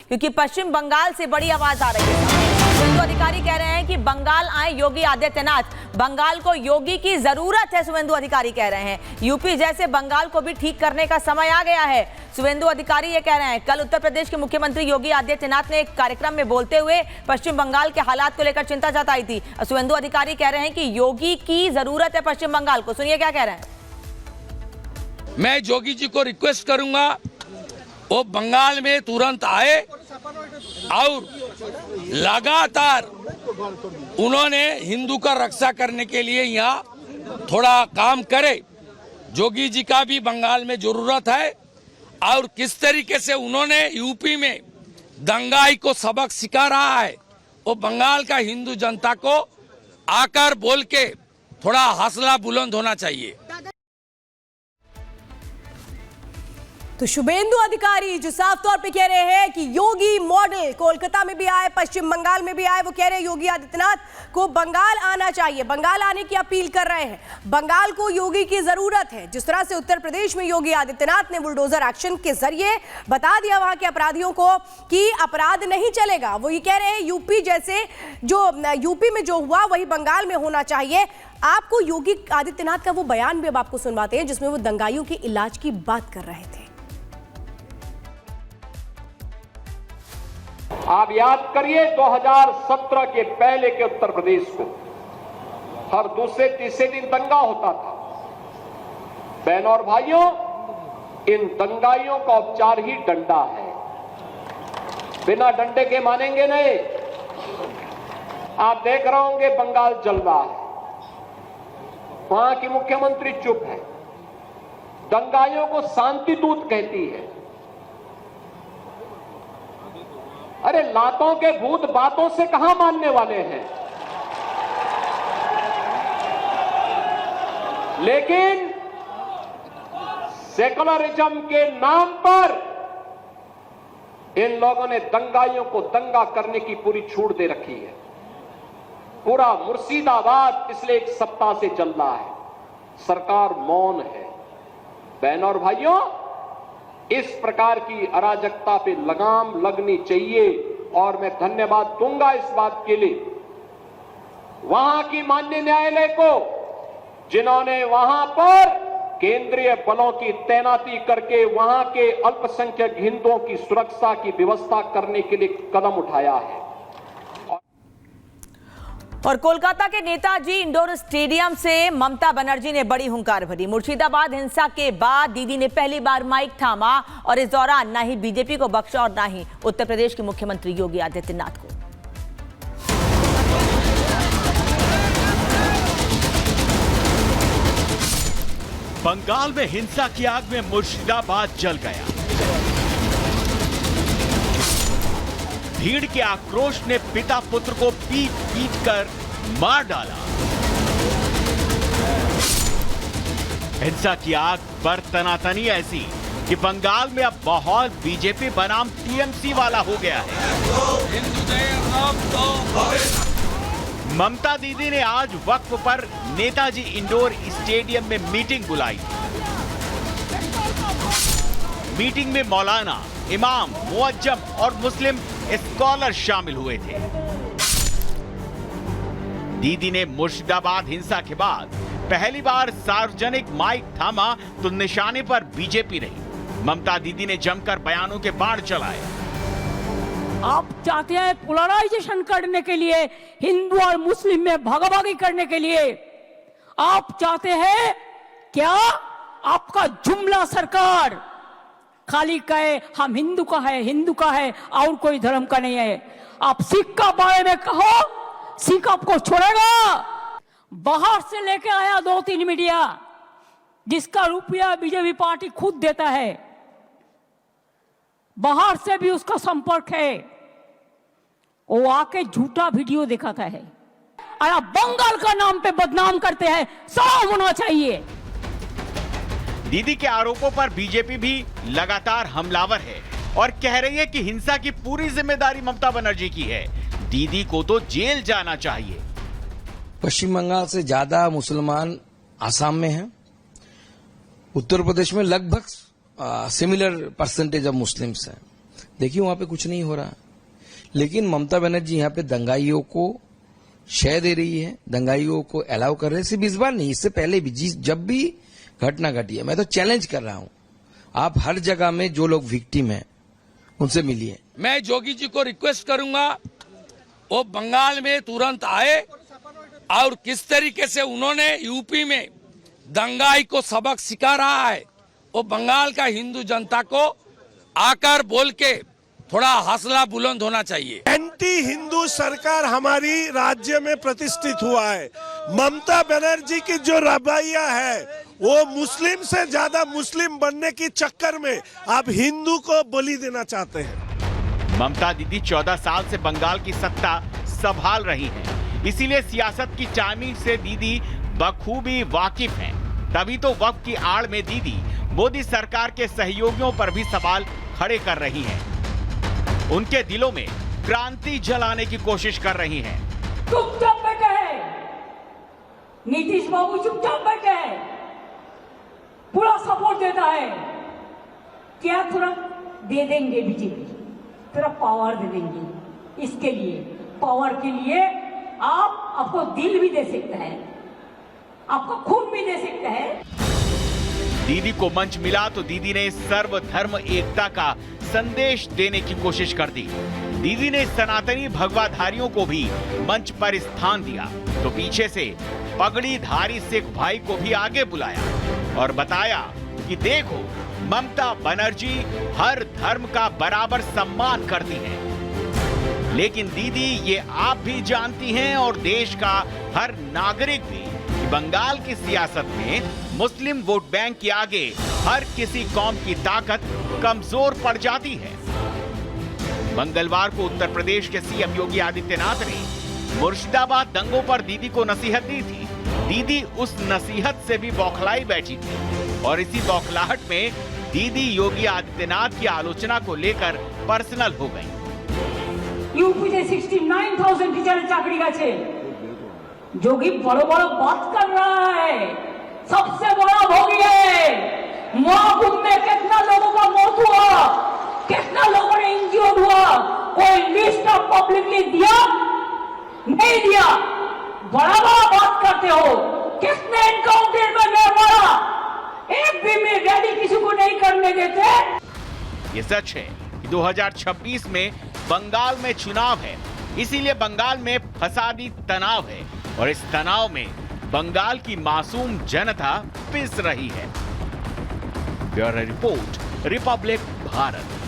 क्योंकि पश्चिम बंगाल से बड़ी आवाज आ रही है। शुभेंदु अधिकारी कह रहे हैं कि बंगाल आए योगी आदित्यनाथ, बंगाल को योगी की जरूरत है। शुभेंदु अधिकारी कह रहे हैं यूपी जैसे बंगाल को भी ठीक करने का समय आ गया है। शुभेंदु अधिकारी ये कह रहे हैं। कल उत्तर प्रदेश के मुख्यमंत्री योगी आदित्यनाथ ने एक कार्यक्रम में बोलते हुए पश्चिम बंगाल के हालात को लेकर चिंता जताई थी। शुभेंदु अधिकारी कह रहे हैं कि योगी की जरूरत है पश्चिम बंगाल को। सुनिए क्या कह रहे हैं। मैं योगी जी को रिक्वेस्ट करूंगा वो बंगाल में तुरंत आए और लगातार उन्होंने हिंदू का रक्षा करने के लिए यहाँ थोड़ा काम करे। योगी जी का भी बंगाल में जरूरत है और किस तरीके से उन्होंने यूपी में दंगाई को सबक सिखा रहा है वो बंगाल का हिंदू जनता को आकर बोल के थोड़ा हौसला बुलंद होना चाहिए। तो शुभेंदु अधिकारी जो साफ तौर पे कह रहे हैं कि योगी मॉडल कोलकाता में भी आए, पश्चिम बंगाल में भी आए, वो कह रहे हैं योगी आदित्यनाथ को बंगाल आना चाहिए, बंगाल आने की अपील कर रहे हैं। बंगाल को योगी की जरूरत है। जिस तरह से उत्तर प्रदेश में योगी आदित्यनाथ ने बुलडोजर एक्शन के जरिए बता दिया वहां के अपराधियों को कि अपराध नहीं चलेगा, वो ये कह रहे हैं यूपी जैसे जो यूपी में जो हुआ वही बंगाल में होना चाहिए। आपको योगी आदित्यनाथ का वो बयान भी अब आपको सुनवाते हैं जिसमें वो दंगाइयों के इलाज की बात कर रहे थे। आप याद करिए 2017 के पहले के उत्तर प्रदेश को हर दूसरे तीसरे दिन दंगा होता था। बहनों और भाइयों, इन दंगाइयों का उपचार ही डंडा है। बिना डंडे के मानेंगे नहीं। आप देख रहे होंगे बंगाल जल रहा है, वहां की मुख्यमंत्री चुप है, दंगाइयों को शांति दूत कहती है। अरे लातों के भूत बातों से कहां मानने वाले हैं। लेकिन सेकुलरिज्म के नाम पर इन लोगों ने दंगाइयों को दंगा करने की पूरी छूट दे रखी है। पूरा मुर्शिदाबाद पिछले एक सप्ताह से चल रहा है, सरकार मौन है। बहनों और भाइयों, इस प्रकार की अराजकता पे लगाम लगनी चाहिए और मैं धन्यवाद दूंगा इस बात के लिए वहां की माननीय न्यायालय को, जिन्होंने वहां पर केंद्रीय बलों की तैनाती करके वहां के अल्पसंख्यक हिंदुओं की सुरक्षा की व्यवस्था करने के लिए कदम उठाया है। और कोलकाता के नेताजी इंडोर स्टेडियम से ममता बनर्जी ने बड़ी हुंकार भरी। मुर्शिदाबाद हिंसा के बाद दीदी ने पहली बार माइक थामा और इस दौरान ना ही बीजेपी को बख्शा और ना ही उत्तर प्रदेश के मुख्यमंत्री योगी आदित्यनाथ को। बंगाल में हिंसा की आग में मुर्शिदाबाद जल गया। भीड़ के आक्रोश ने पिता पुत्र को पीट पीट कर मार डाला। हिंसा की आग पर तनातनी ऐसी कि बंगाल में अब माहौल बीजेपी बनाम टीएमसी वाला हो गया है। ममता दीदी ने आज वक्फ पर नेताजी इंडोर स्टेडियम में मीटिंग बुलाई। मीटिंग में मौलाना, इमाम, मुअज्जम और मुस्लिम स्कॉलर शामिल हुए थे। दीदी ने मुर्शिदाबाद हिंसा के बाद पहली बार सार्वजनिक माइक थामा तो निशाने पर बीजेपी रही। ममता दीदी ने जमकर बयानों के बाढ़ चलाए। आप चाहते हैं पोलराइजेशन करने के लिए, हिंदू और मुस्लिम में भागाभागी करने के लिए। आप चाहते हैं क्या आपका जुमला सरकार खाली कहे हम हिंदू का है, हिंदू का है और कोई धर्म का नहीं है। आप सिख का बारे में कहो, सिख आपको छोड़ेगा। बाहर से लेके आया 2-3 मीडिया जिसका रुपया बीजेपी पार्टी खुद देता है, बाहर से भी उसका संपर्क है। वो आके झूठा वीडियो दिखाता है और आप बंगाल का नाम पे बदनाम करते हैं। साफ होना चाहिए। दीदी के आरोपों पर बीजेपी भी लगातार हमलावर है और कह रही है कि हिंसा की पूरी जिम्मेदारी ममता बनर्जी की है। दीदी को तो जेल जाना चाहिए। पश्चिम बंगाल से ज्यादा मुसलमान आसाम में हैं। उत्तर प्रदेश में लगभग सिमिलर परसेंटेज ऑफ मुस्लिम्स हैं। देखिए वहां पे कुछ नहीं हो रहा, लेकिन ममता बनर्जी यहाँ पे दंगाइयों को शय दे रही है, दंगाइयों को अलाउ कर रहे हैं। सिर्फ इस बार नहीं, इससे पहले भी जब भी घटना घटी है, मैं तो चैलेंज कर रहा हूं, आप हर जगह में जो लोग विक्टिम हैं उनसे मिलिए। मैं जोगी जी को रिक्वेस्ट करूंगा वो बंगाल में तुरंत आए और किस तरीके से उन्होंने यूपी में दंगाई को सबक सिखा रहा है, वो बंगाल का हिंदू जनता को आकर बोल के थोड़ा हौसला बुलंद होना चाहिए। एंटी हिंदू सरकार हमारी राज्य में प्रतिष्ठित हुआ है। ममता बनर्जी की जो रवैया है वो मुस्लिम से ज्यादा मुस्लिम बनने की चक्कर में आप हिंदू को बलि देना चाहते हैं। ममता दीदी 14 साल से बंगाल की सत्ता संभाल रही हैं, इसीलिए सियासत की चामी से दीदी बखूबी वाकिफ हैं। तभी तो वक्त की आड़ में दीदी मोदी सरकार के सहयोगियों पर भी सवाल खड़े कर रही हैं। उनके दिलों में क्रांति जलाने की कोशिश कर रही हैं। चुपचाप बैठे हैं, नीतीश बाबू चुपचाप बैठे हैं, पूरा सपोर्ट देता है। क्या थोड़ा दे देंगे बीजेपी, थोड़ा पावर दे देंगे। इसके लिए पावर के लिए आपको दिल भी दे सकता है, आपको खून भी दे सकता है। दीदी को मंच मिला तो दीदी ने सर्वधर्म एकता का संदेश देने की कोशिश कर दी। दीदी ने सनातनी भगवाधारियों को भी मंच पर स्थान दिया तो पीछे से पगड़ीधारी सिख भाई को भी आगे बुलाया और बताया कि देखो ममता बनर्जी हर धर्म का बराबर सम्मान करती हैं। लेकिन दीदी ये आप भी जानती हैं और देश का हर नागरिक भी कि बंगाल की सियासत में मुस्लिम वोट बैंक के आगे हर किसी कौम की ताकत कमजोर पड़ जाती है। मंगलवार को उत्तर प्रदेश के सीएम योगी आदित्यनाथ ने मुर्शिदाबाद दंगों पर दीदी को नसीहत दी थी। दीदी उस नसीहत से भी बौखलाई बैठी थी और इसी बौखलाहट में दीदी योगी आदित्यनाथ की आलोचना को लेकर पर्सनल हो गई। यूपी से 69,000 टीचर चाकरी गए, जोगी बड़ो बड़ो बात कर रहा है, सबसे बड़ा भोगी है। महाकुंभ में कितना लोगों का मौत हुआ, कितना लोगों ने इंजर्ड हुआ, कोई लिस्ट ऑफ पब्लिकली दिया नहीं दिया। बड़ा बड़ा बात करते हो, किसने एनकाउंटर में नहीं मारा, एक भी में रैली किसी को नहीं करने देते। ये सच है कि 2026 में बंगाल में चुनाव है, इसीलिए बंगाल में फसादी तनाव है और इस तनाव में बंगाल की मासूम जनता पिस रही है। Bureau report, Republic Bharat.